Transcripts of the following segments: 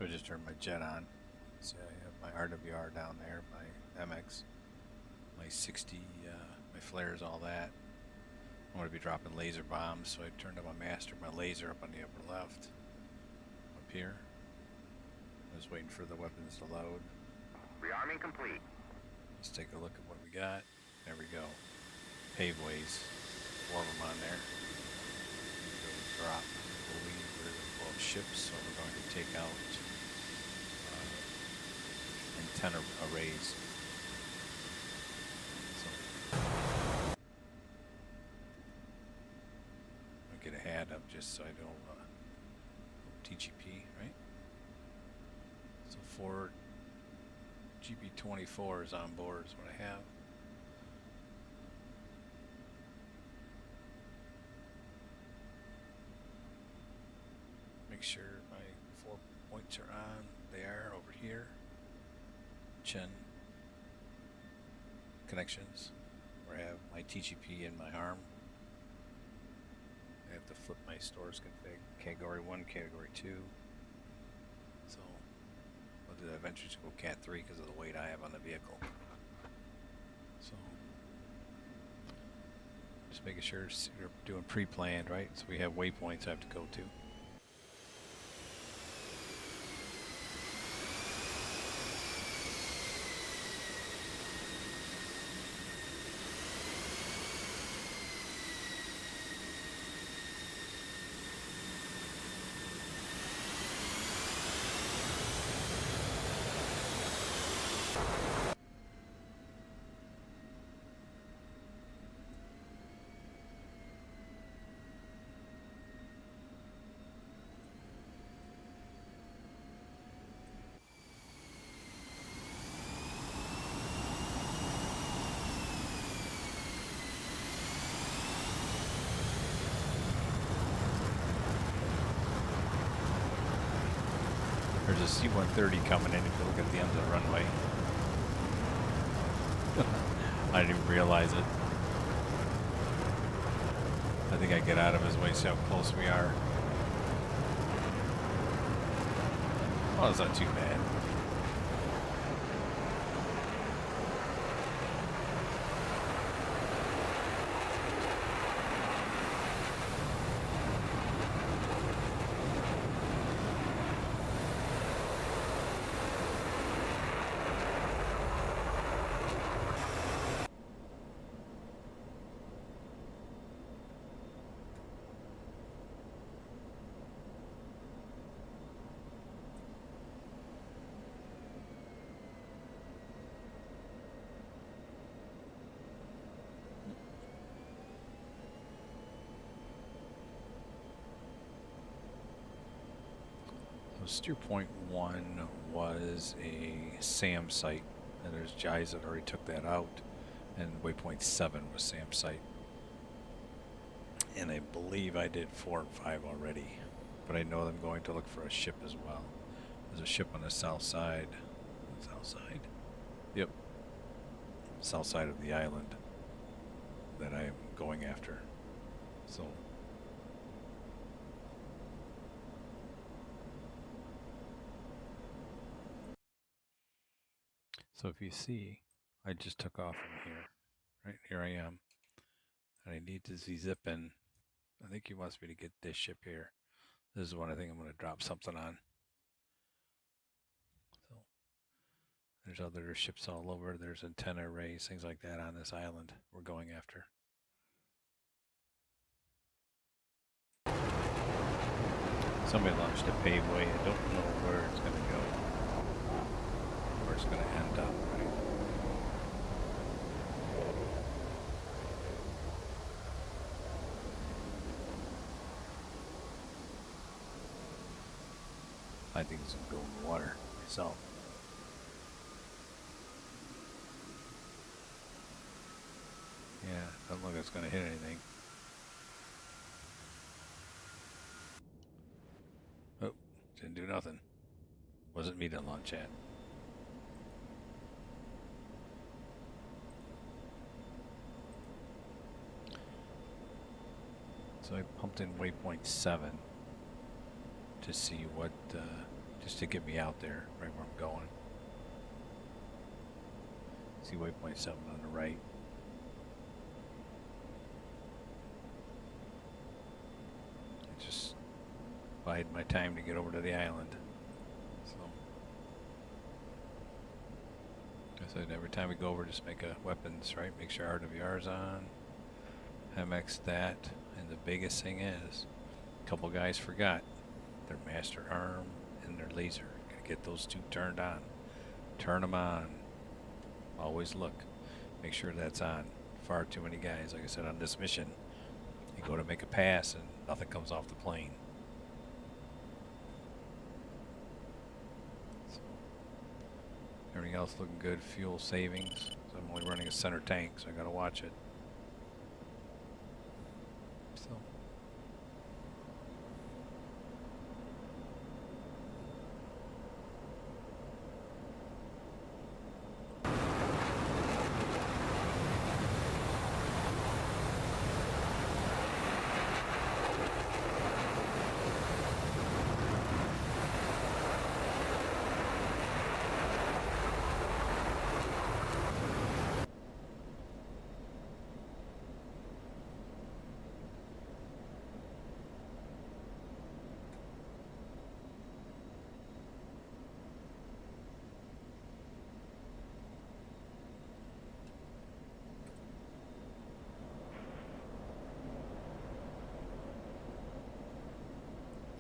So I just turned my jet on. See, I have my RWR down there, my MX, my 60, my flares, all that. I'm going to be dropping laser bombs, so I turned on my master, my laser up on the upper left. Up here. I was waiting for the weapons to load. Rearming complete. Let's take a look at what we got. There we go. Paveways. 4 of them on there. Drop. I believe we're 12 ships, so we're going to take out antenna arrays. So I'll get a hat up just so I don't TGP, right? So 4 GP24 is on board is what I have. Make sure my 4 points are on. They are over here. Chin connections where I have my TGP and my arm. I have to flip my stores config. Category 1, Category 2. So I'll do that eventually to go Cat 3 because of the weight I have on the vehicle. So just making sure you're doing pre-planned, right? So we have waypoints I have to go to. There's a C-130 coming in if you look at the end of the runway. I didn't even realize it. I think I get out of his way, see how close we are. Oh, it's not too bad. Steer point 1 was a SAM site, and there's guys that already took that out, and waypoint 7 was SAM site. And I believe I did 4 and 5 already, but I know I'm going to look for a ship as well. There's a ship on the south side. South side? Yep. South side of the island that I am going after. So if you see, I just took off from here. Right here I am. And I need to zip in. I think he wants me to get this ship here. This is one I think I'm going to drop something on. So there's other ships all over. There's antenna arrays, things like that on this island we're going after. Somebody launched a paveway. I don't know where it's going to go. Where it's going to end up, right? I think it's going to go in the water myself. Yeah, doesn't look like it's going to hit anything. Oh, didn't do nothing. Wasn't me to launch at. So I pumped in waypoint 7 to see what, just to get me out there right where I'm going. See waypoint 7 on the right. I just bide my time to get over to the island. So I said every time we go over, just make a weapons, right? Make sure RWR's on. MX that, and the biggest thing is, a couple guys forgot their master arm and their laser. Gotta get those two turned on. Turn them on. Always look. Make sure that's on. Far too many guys, like I said, on this mission, you go to make a pass and nothing comes off the plane. So, everything else looking good. Fuel savings. So I'm only running a center tank, so I gotta watch it. So.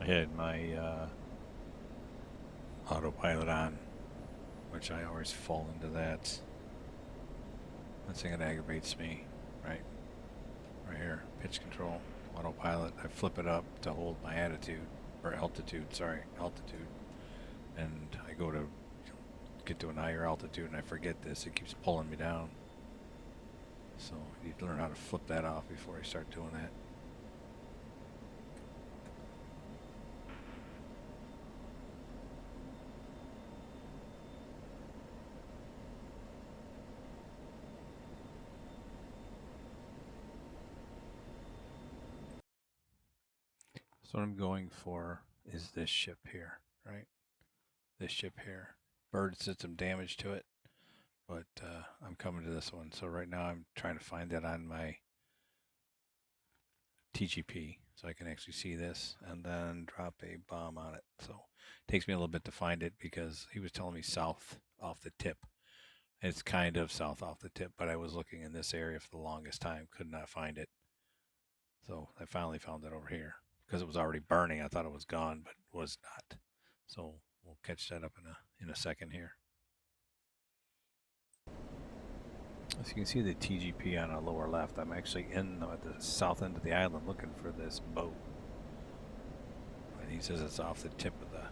I had my autopilot on, which I always fall into that. That's the thing that aggravates me, right? Right here, pitch control, autopilot. I flip it up to hold my altitude, and I go to get to an higher altitude and I forget this. It keeps pulling me down. So you need to learn how to flip that off before you start doing that. So what I'm going for is this ship here, right? This ship here. Bird did some damage to it, but I'm coming to this one. So right now I'm trying to find that on my TGP so I can actually see this and then drop a bomb on it. So it takes me a little bit to find it because he was telling me south off the tip. It's kind of south off the tip, but I was looking in this area for the longest time, could not find it. So I finally found it over here. Because it was already burning, I thought it was gone, but it was not. So we'll catch that up in a second here. As you can see the TGP on our lower left, I'm actually in at the south end of the island looking for this boat. And he says it's off the tip of the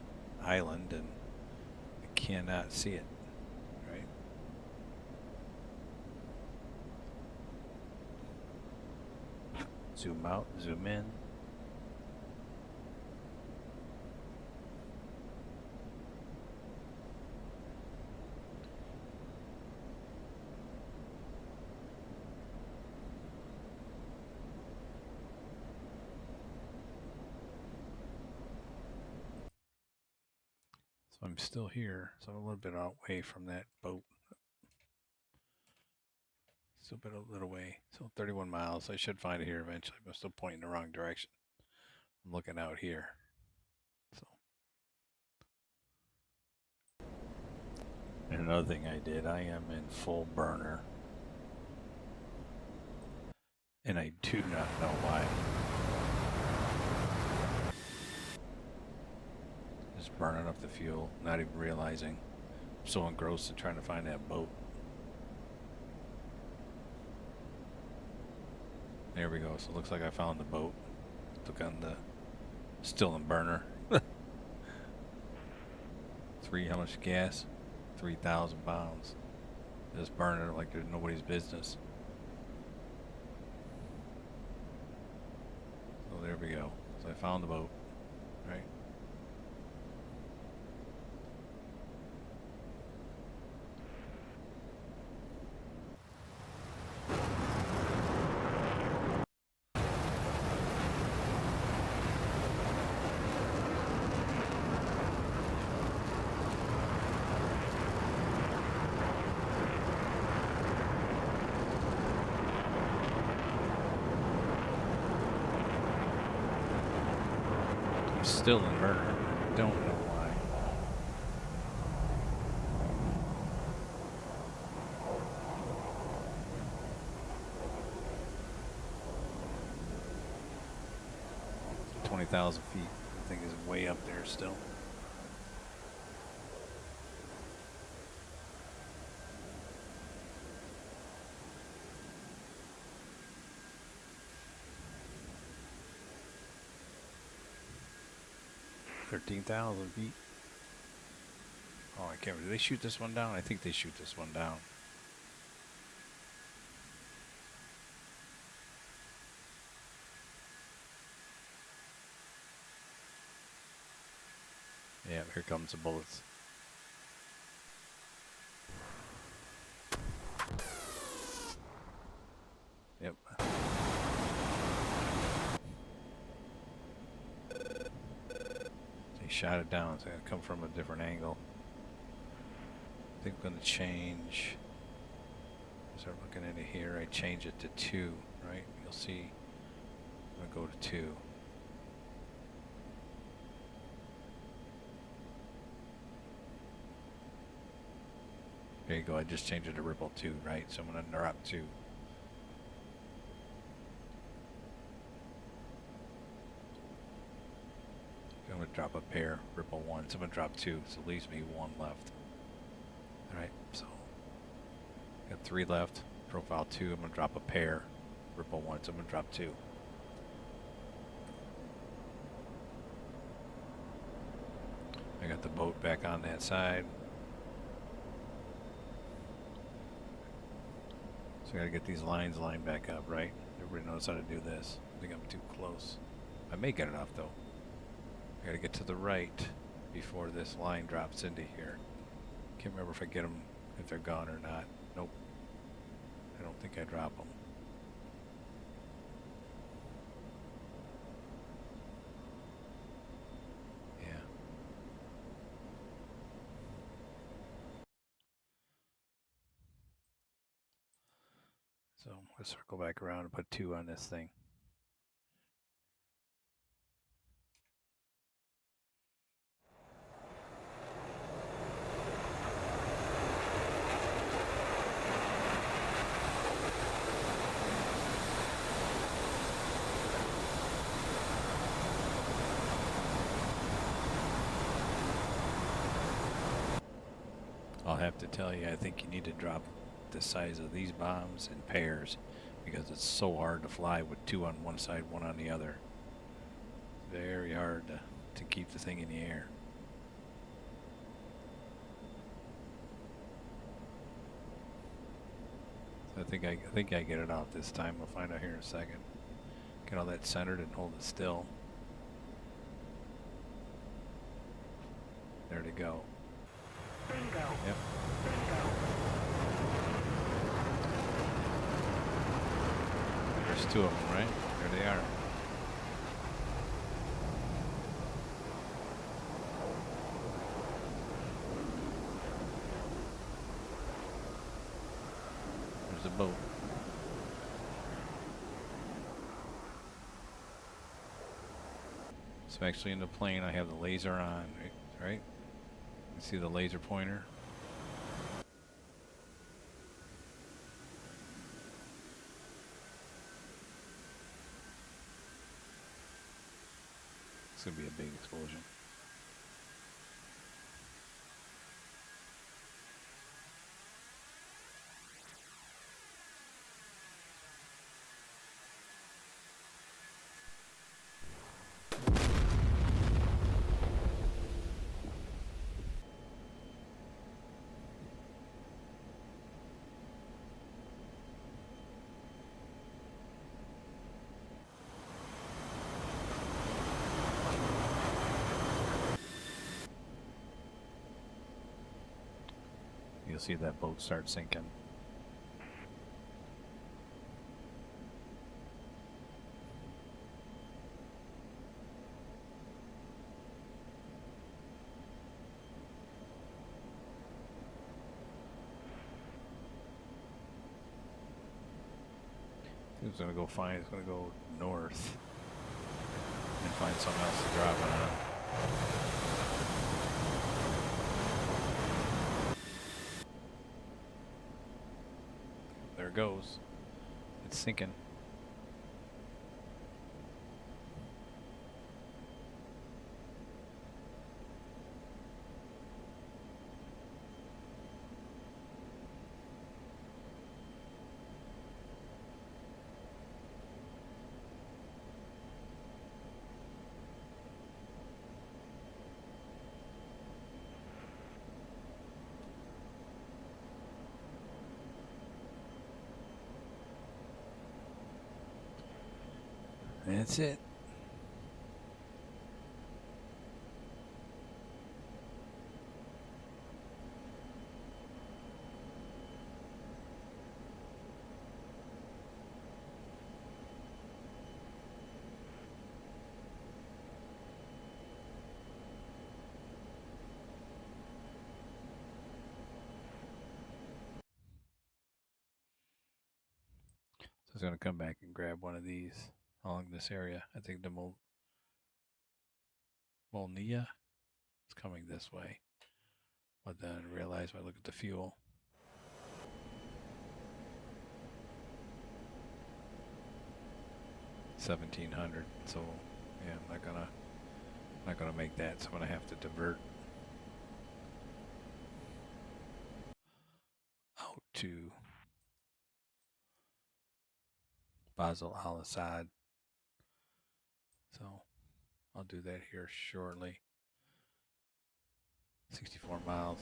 island and I cannot see it, right? Zoom out, zoom in. So I'm still here, so I'm a little bit away from that boat. Still a little way, so 31 miles. I should find it here eventually, but I'm still pointing the wrong direction. I'm looking out here. So, and another thing I did, I am in full burner, and I do not know why. Just burning up the fuel, not even realizing. I'm so engrossed in trying to find that boat. There we go. So it looks like I found the boat. Took on the still in burner. How much gas? 3,000 pounds. Just burning it like there's nobody's business. So there we go. So I found the boat. Right. still inverter. I don't know why. $20,000 feet. I think is way up there still. $13,000 feet. Oh, I can't remember. Did they shoot this one down? I think they shoot this one down. Yeah, here comes the bullets. Yep. They shot it down, so it's gonna come from a different angle. I think I'm gonna change. Start looking into here. I change it to 2, right? You'll see. I'm gonna go to 2. There you go. I just changed it to ripple 2, right? So I'm gonna drop 2. I'm gonna drop a pair, ripple 1. So I'm gonna drop 2. So it leaves me 1 left. All right. So got 3 left. Profile 2. I'm gonna drop a pair, ripple 1. So I'm gonna drop 2. I got the boat back on that side. So I gotta get these lines lined back up, right? Everybody knows how to do this. I think I'm too close. I may get enough though. I gotta get to the right before this line drops into here. Can't remember if I get them, if they're gone or not. Nope. I don't think I drop them. Yeah. So let's circle back around and put 2 on this thing. I'll have to tell you, I think you need to drop the size of these bombs in pairs because it's so hard to fly with 2 on one side, 1 on the other. Very hard to keep the thing in the air. So I think I get it off this time. We'll find out here in a second. Get all that centered and hold it still. There to go. Bingo. Yep. Bingo. There's 2 of them, right? There they are. There's the boat. So actually in the plane I have the laser on, right? You see the laser pointer? It's gonna be a big explosion. You'll see that boat start sinking. It's gonna go fine. It's gonna go north. and find something else to drop it on. There it goes. It's sinking. That's it. So I was going to come back and grab one of these along this area. I think the Molnia is coming this way. But then I realized when I look at the fuel. $1,700. So yeah, I'm not gonna make that. So I'm gonna have to divert out to Bassel al-Assad. So I'll do that here shortly. 64 miles.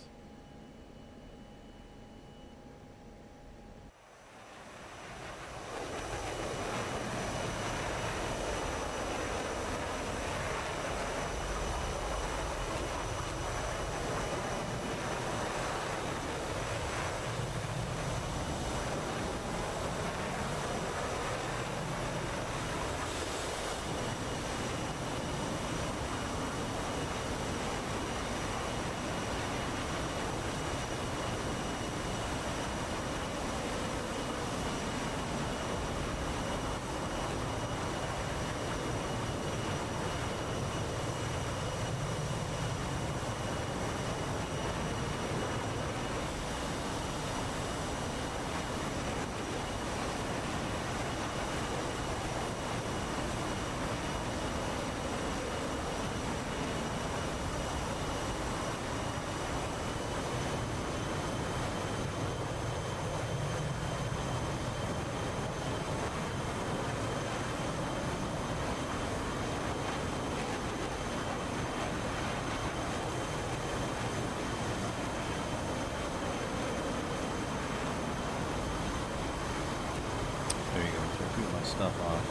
Stuff off,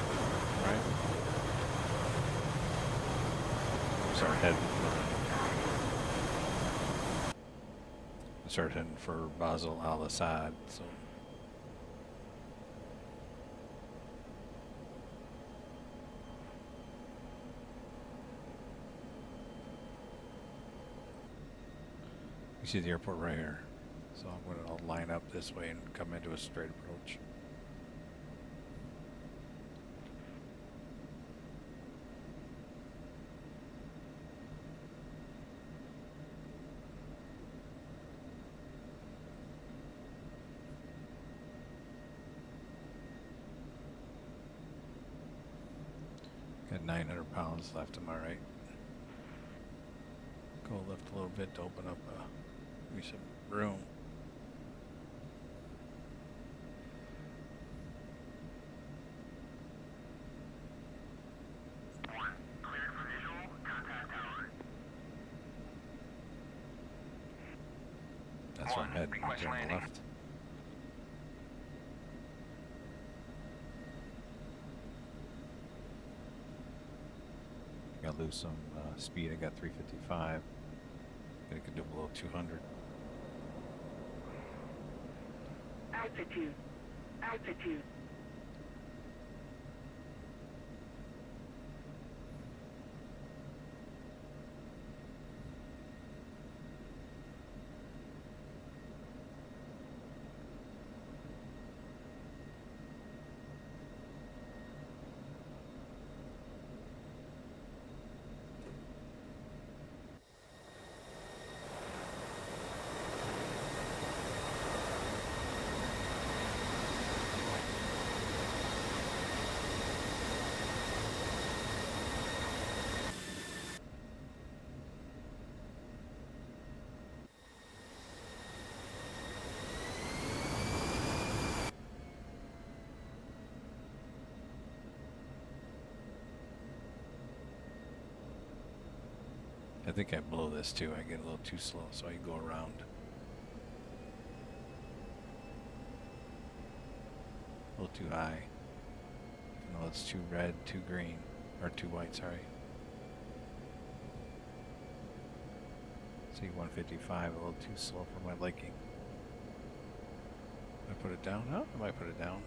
right? Start heading for Bassel al-Assad. So you see the airport right here. So I'm going to line up this way and come into a straight approach. Got 900 pounds left on my right. Go lift a little bit to open up some room. Cleared for visual, contact tower. That's where I'm heading, Request turn landing. left. Gotta lose some speed. I got 355. I can do below 200. Altitude. Altitude. I think I blow this too. I get a little too slow, so I go around. A little too high. No, it's too red, too green, or too white, sorry. See, 155, a little too slow for my liking. I put it down? Oh, I might put it down.